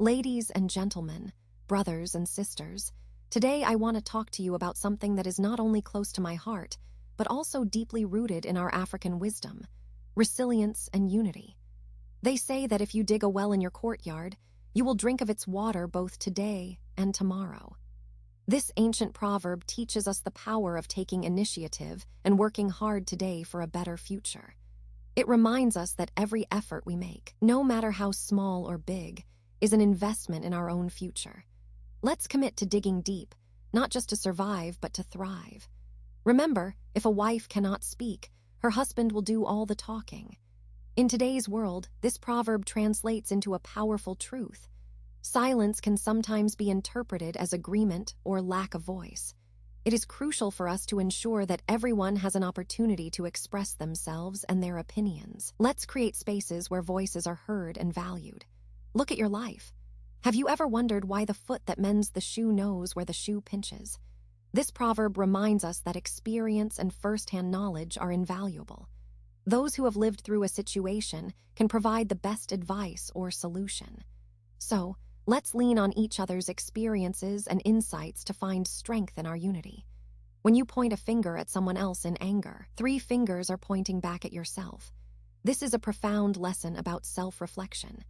Ladies and gentlemen, brothers and sisters, today I want to talk to you about something that is not only close to my heart, but also deeply rooted in our African wisdom: resilience and unity. They say that if you dig a well in your courtyard, you will drink of its water both today and tomorrow. This ancient proverb teaches us the power of taking initiative and working hard today for a better future. It reminds us that every effort we make, no matter how small or big, is an investment in our own future. Let's commit to digging deep, not just to survive, but to thrive. Remember, if a wife cannot speak, her husband will do all the talking. In today's world, this proverb translates into a powerful truth. Silence can sometimes be interpreted as agreement or lack of voice. It is crucial for us to ensure that everyone has an opportunity to express themselves and their opinions. Let's create spaces where voices are heard and valued. Look at your life. Have you ever wondered why the foot that mends the shoe knows where the shoe pinches? This proverb reminds us that experience and first-hand knowledge are invaluable. Those who have lived through a situation can provide the best advice or solution. So, let's lean on each other's experiences and insights to find strength in our unity. When you point a finger at someone else in anger, 3 fingers are pointing back at yourself. This is a profound lesson about self-reflection.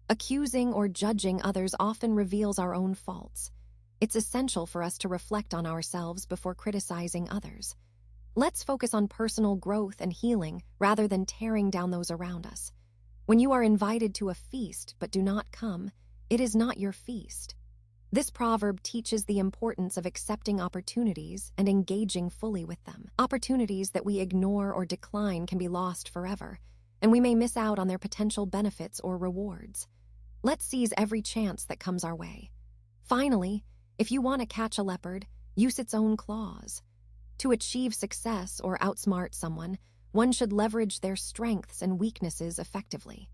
Accusing or judging others often reveals our own faults. It's essential for us to reflect on ourselves before criticizing others. Let's focus on personal growth and healing rather than tearing down those around us. When you are invited to a feast but do not come, it is not your feast. This proverb teaches the importance of accepting opportunities and engaging fully with them. Opportunities that we ignore or decline can be lost forever, and we may miss out on their potential benefits or rewards. Let's seize every chance that comes our way. Finally, if you want to catch a leopard, use its own claws. To achieve success or outsmart someone, one should leverage their strengths and weaknesses effectively.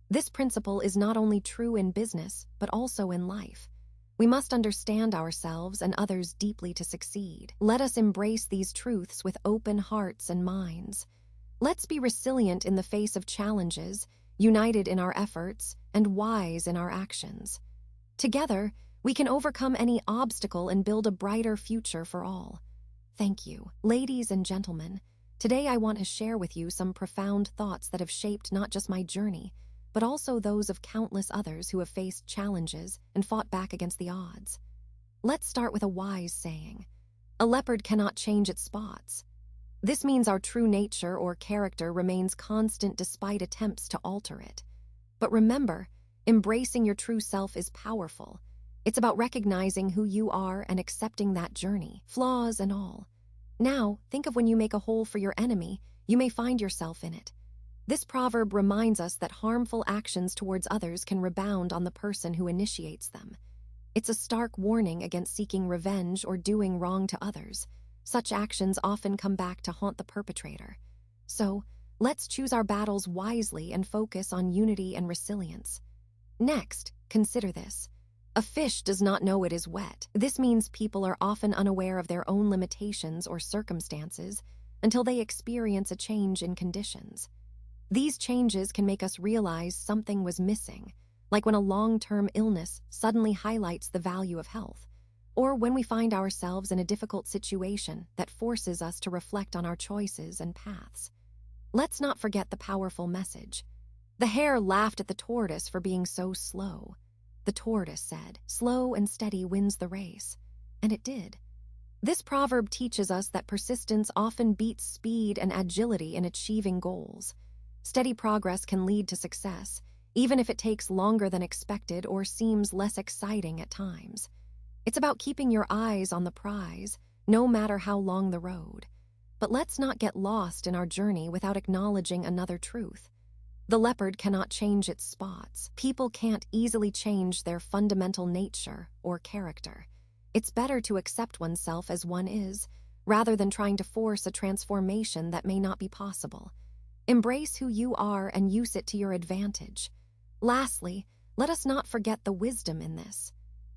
This principle is not only true in business, but also in life. We must understand ourselves and others deeply to succeed. Let us embrace these truths with open hearts and minds. Let's be resilient in the face of challenges, united in our efforts, and wise in our actions. Together, we can overcome any obstacle and build a brighter future for all. Thank you. Ladies and gentlemen, today I want to share with you some profound thoughts that have shaped not just my journey, but also those of countless others who have faced challenges and fought back against the odds. Let's start with a wise saying: "A leopard cannot change its spots." This means our true nature or character remains constant despite attempts to alter it. But remember, embracing your true self is powerful. It's about recognizing who you are and accepting that journey, flaws and all. Now, think of when you make a hole for your enemy, you may find yourself in it. This proverb reminds us that harmful actions towards others can rebound on the person who initiates them. It's a stark warning against seeking revenge or doing wrong to others. Such actions often come back to haunt the perpetrator. So, let's choose our battles wisely and focus on unity and resilience. Next, consider this. A fish does not know it is wet. This means people are often unaware of their own limitations or circumstances until they experience a change in conditions. These changes can make us realize something was missing, like when a long-term illness suddenly highlights the value of health, or when we find ourselves in a difficult situation that forces us to reflect on our choices and paths. Let's not forget the powerful message. The hare laughed at the tortoise for being so slow. The tortoise said, "Slow and steady wins the race." And it did. This proverb teaches us that persistence often beats speed and agility in achieving goals. Steady progress can lead to success, even if it takes longer than expected or seems less exciting at times. It's about keeping your eyes on the prize, no matter how long the road. But let's not get lost in our journey without acknowledging another truth. The leopard cannot change its spots. People can't easily change their fundamental nature or character. It's better to accept oneself as one is, rather than trying to force a transformation that may not be possible. Embrace who you are and use it to your advantage. Lastly, let us not forget the wisdom in this.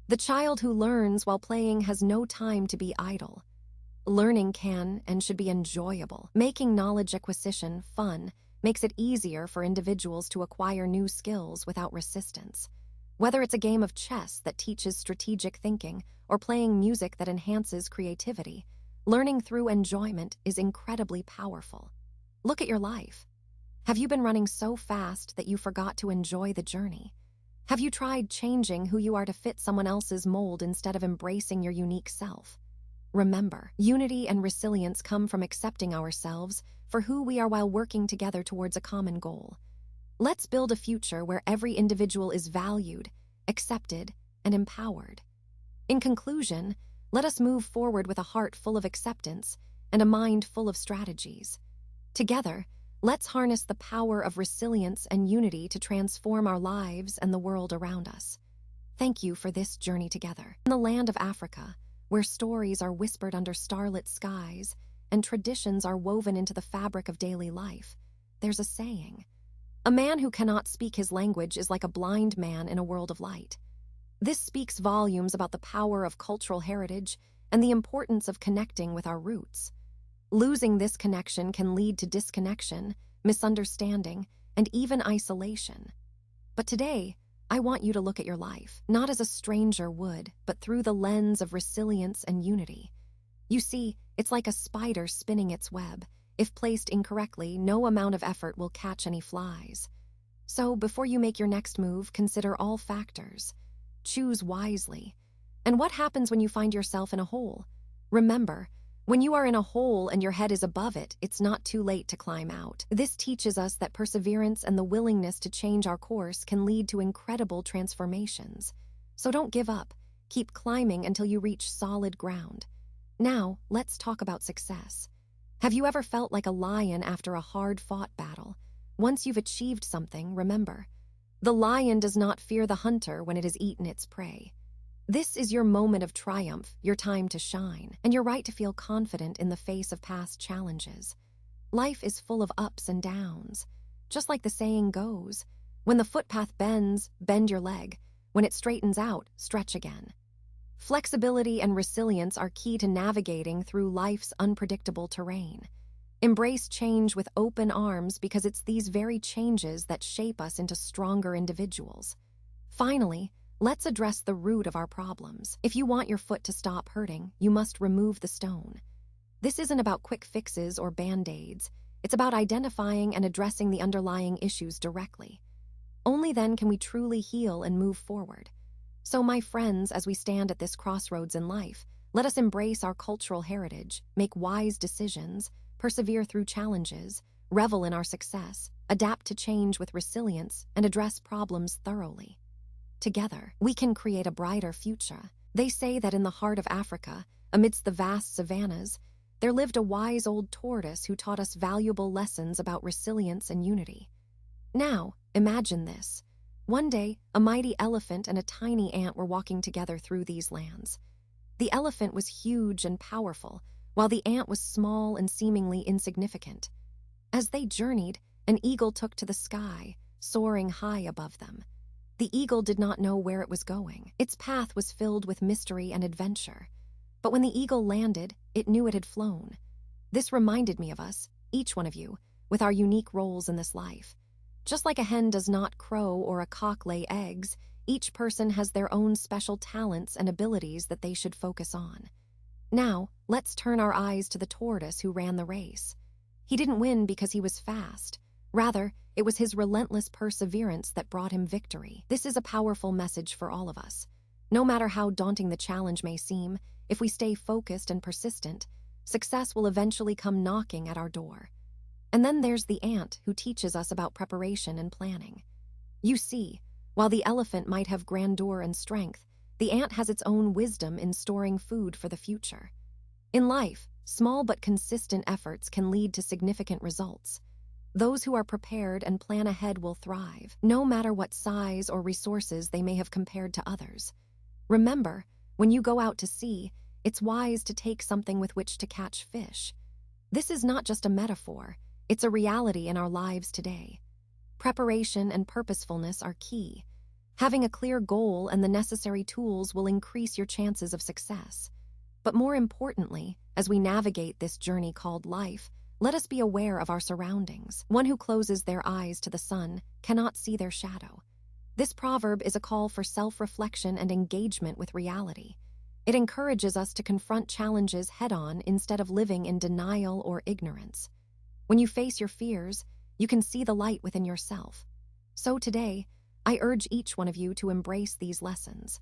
The child who learns while playing has no time to be idle. Learning can and should be enjoyable. Making knowledge acquisition fun makes it easier for individuals to acquire new skills without resistance. Whether it's a game of chess that teaches strategic thinking or playing music that enhances creativity, learning through enjoyment is incredibly powerful. Look at your life. Have you been running so fast that you forgot to enjoy the journey? Have you tried changing who you are to fit someone else's mold instead of embracing your unique self? Remember, unity and resilience come from accepting ourselves for who we are while working together towards a common goal. Let's build a future where every individual is valued, accepted, and empowered. In conclusion, let us move forward with a heart full of acceptance and a mind full of strategies. Together, let's harness the power of resilience and unity to transform our lives and the world around us. Thank you for this journey together. In the land of Africa, where stories are whispered under starlit skies and traditions are woven into the fabric of daily life, there's a saying: "A man who cannot speak his language is like a blind man in a world of light." This speaks volumes about the power of cultural heritage and the importance of connecting with our roots. Losing this connection can lead to disconnection, misunderstanding, and even isolation. But today, I want you to look at your life, not as a stranger would, but through the lens of resilience and unity. You see, it's like a spider spinning its web. If placed incorrectly, no amount of effort will catch any flies. So, before you make your next move, consider all factors. Choose wisely. And what happens when you find yourself in a hole? Remember, when you are in a hole and your head is above it, it's not too late to climb out. This teaches us that perseverance and the willingness to change our course can lead to incredible transformations. So don't give up. Keep climbing until you reach solid ground. Now, let's talk about success. Have you ever felt like a lion after a hard-fought battle? Once you've achieved something, remember, the lion does not fear the hunter when it has eaten its prey. This is your moment of triumph, your time to shine, and your right to feel confident in the face of past challenges. Life is full of ups and downs. Just like the saying goes, when the footpath bends, bend your leg. When it straightens out, stretch again. Flexibility and resilience are key to navigating through life's unpredictable terrain. Embrace change with open arms because it's these very changes that shape us into stronger individuals. Finally, let's address the root of our problems. If you want your foot to stop hurting, you must remove the stone. This isn't about quick fixes or band-aids. It's about identifying and addressing the underlying issues directly. Only then can we truly heal and move forward. So, my friends, as we stand at this crossroads in life, let us embrace our cultural heritage, make wise decisions, persevere through challenges, revel in our success, adapt to change with resilience, and address problems thoroughly. Together, we can create a brighter future. They say that in the heart of Africa, amidst the vast savannas, there lived a wise old tortoise who taught us valuable lessons about resilience and unity. Now, imagine this. One day, a mighty elephant and a tiny ant were walking together through these lands. The elephant was huge and powerful, while the ant was small and seemingly insignificant. As they journeyed, an eagle took to the sky, soaring high above them. The eagle did not know where it was going. Its path was filled with mystery and adventure. But when the eagle landed, it knew it had flown. This reminded me of us, each one of you, with our unique roles in this life. Just like a hen does not crow or a cock lay eggs, each person has their own special talents and abilities that they should focus on. Now, let's turn our eyes to the tortoise who ran the race. He didn't win because he was fast. Rather, it was his relentless perseverance that brought him victory. This is a powerful message for all of us. No matter how daunting the challenge may seem, if we stay focused and persistent, success will eventually come knocking at our door. And then there's the ant who teaches us about preparation and planning. You see, while the elephant might have grandeur and strength, the ant has its own wisdom in storing food for the future. In life, small but consistent efforts can lead to significant results. Those who are prepared and plan ahead will thrive, no matter what size or resources they may have compared to others. Remember, when you go out to sea, it's wise to take something with which to catch fish. This is not just a metaphor, it's a reality in our lives today. Preparation and purposefulness are key. Having a clear goal and the necessary tools will increase your chances of success. But more importantly, as we navigate this journey called life, let us be aware of our surroundings. One who closes their eyes to the sun cannot see their shadow. This proverb is a call for self-reflection and engagement with reality. It encourages us to confront challenges head-on instead of living in denial or ignorance. When you face your fears, you can see the light within yourself. So today, I urge each one of you to embrace these lessons.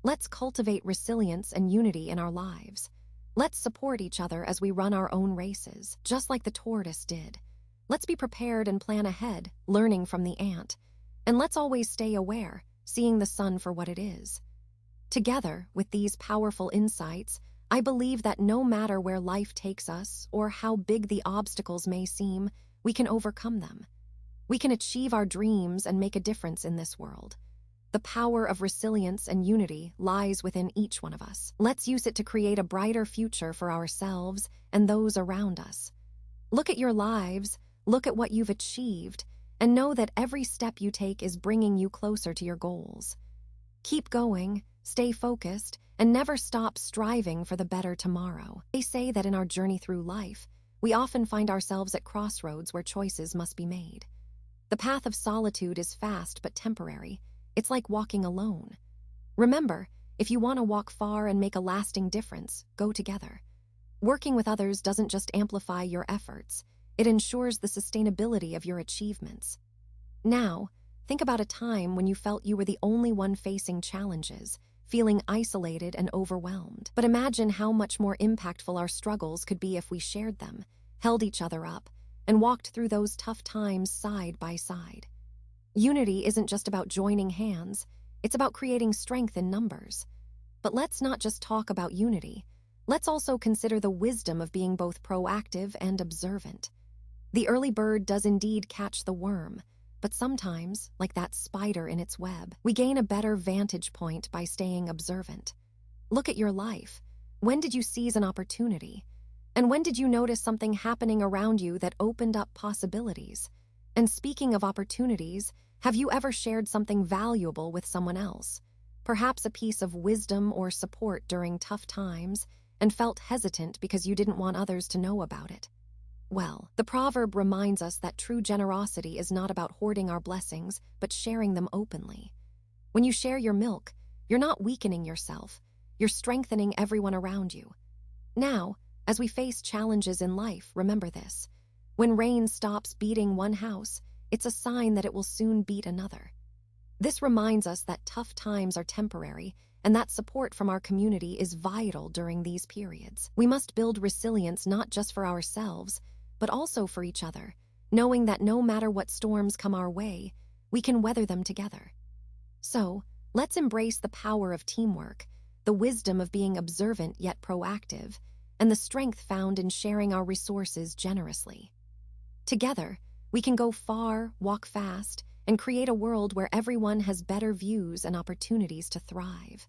Let's cultivate resilience and unity in our lives. Let's support each other as we run our own races, just like the tortoise did. Let's be prepared and plan ahead, learning from the ant. And let's always stay aware, seeing the sun for what it is. Together, with these powerful insights, I believe that no matter where life takes us or how big the obstacles may seem, we can overcome them. We can achieve our dreams and make a difference in this world. The power of resilience and unity lies within each one of us. Let's use it to create a brighter future for ourselves and those around us. Look at your lives, look at what you've achieved, and know that every step you take is bringing you closer to your goals. Keep going, stay focused, and never stop striving for the better tomorrow. They say that in our journey through life, we often find ourselves at crossroads where choices must be made. The path of solitude is fast but temporary. It's like walking alone. Remember, if you want to walk far and make a lasting difference, go together. Working with others doesn't just amplify your efforts, it ensures the sustainability of your achievements. Now, think about a time when you felt you were the only one facing challenges, feeling isolated and overwhelmed. But imagine how much more impactful our struggles could be if we shared them, held each other up, and walked through those tough times side by side. Unity isn't just about joining hands, it's about creating strength in numbers. But let's not just talk about unity. Let's also consider the wisdom of being both proactive and observant. The early bird does indeed catch the worm, but sometimes, like that spider in its web, we gain a better vantage point by staying observant. Look at your life. When did you seize an opportunity? And when did you notice something happening around you that opened up possibilities? And speaking of opportunities, have you ever shared something valuable with someone else? Perhaps a piece of wisdom or support during tough times, and felt hesitant because you didn't want others to know about it? Well, the proverb reminds us that true generosity is not about hoarding our blessings, but sharing them openly. When you share your milk, you're not weakening yourself, you're strengthening everyone around you. Now, as we face challenges in life, remember this. When rain stops beating one house, it's a sign that it will soon beat another. This reminds us that tough times are temporary and that support from our community is vital during these periods. We must build resilience not just for ourselves, but also for each other, knowing that no matter what storms come our way, we can weather them together. So, let's embrace the power of teamwork, the wisdom of being observant yet proactive, and the strength found in sharing our resources generously. Together, we can go far, walk fast, and create a world where everyone has better views and opportunities to thrive.